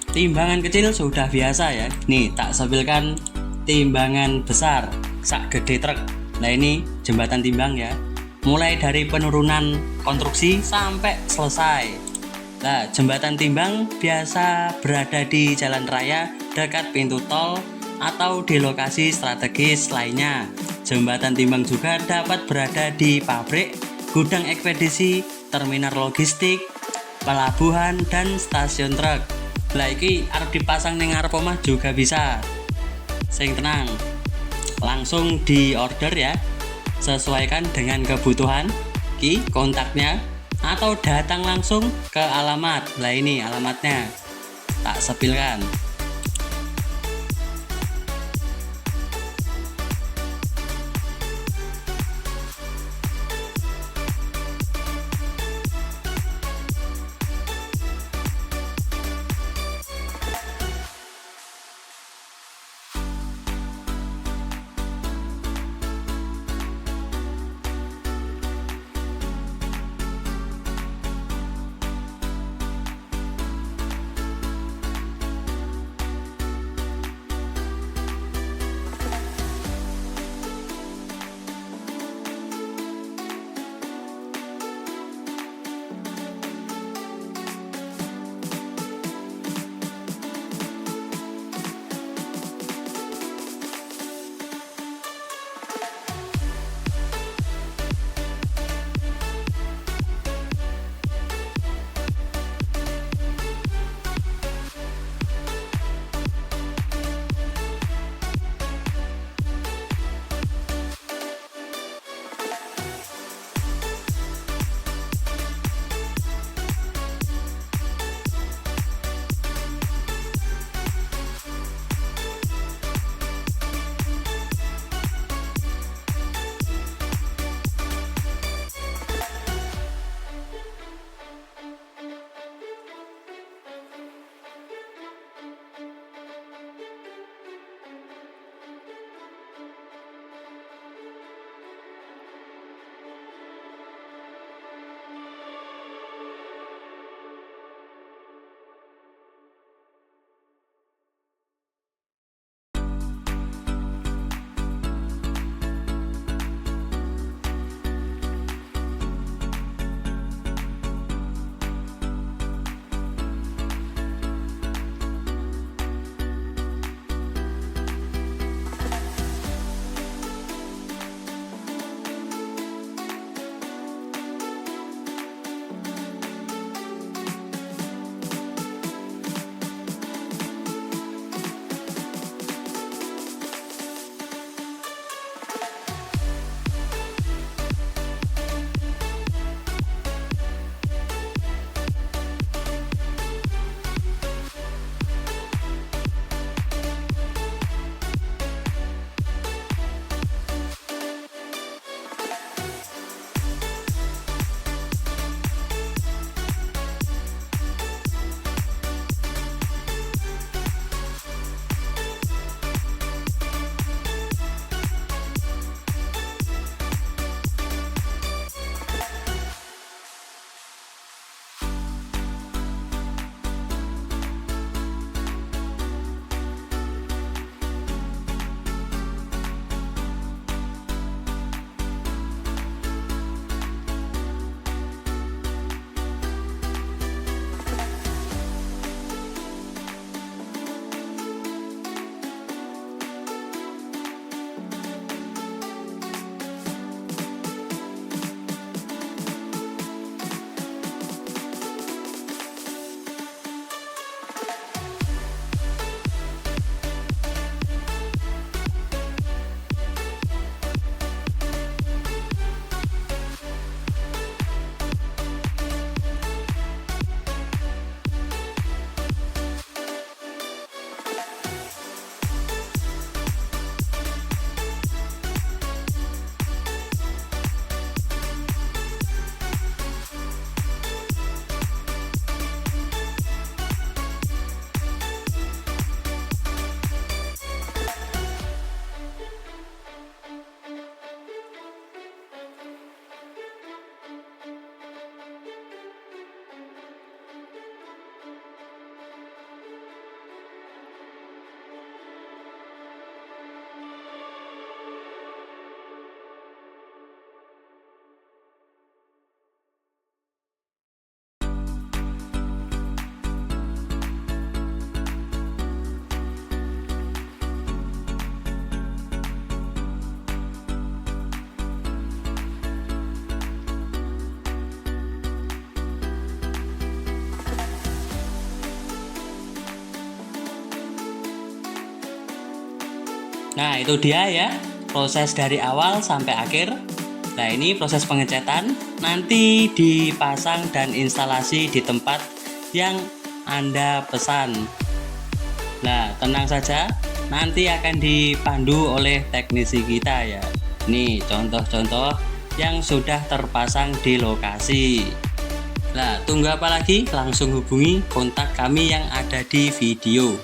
Timbangan kecil sudah biasa ya. Nih tak sepilkan timbangan besar sak gede truk. Nah ini jembatan timbang ya. Mulai dari penurunan konstruksi sampai selesai. Nah jembatan timbang biasa berada di jalan raya dekat pintu tol atau di lokasi strategis lainnya. Jembatan timbang juga dapat berada di pabrik, gudang ekspedisi, terminal logistik, pelabuhan, dan stasiun truk. Lah iki arep dipasang ning ngarep omah juga bisa. Sing tenang. Langsung di order ya. Sesuaikan dengan kebutuhan. Ki kontaknya atau datang langsung ke alamat. Lah ini alamatnya. Tak sepilkan. Nah, itu dia ya, proses dari awal sampai akhir. Nah, ini proses pengecetan, nanti dipasang dan instalasi di tempat yang Anda pesan. Nah, tenang saja, nanti akan dipandu oleh teknisi kita ya. Nih, contoh-contoh yang sudah terpasang di lokasi. Nah, tunggu apa lagi? Langsung hubungi kontak kami yang ada di video.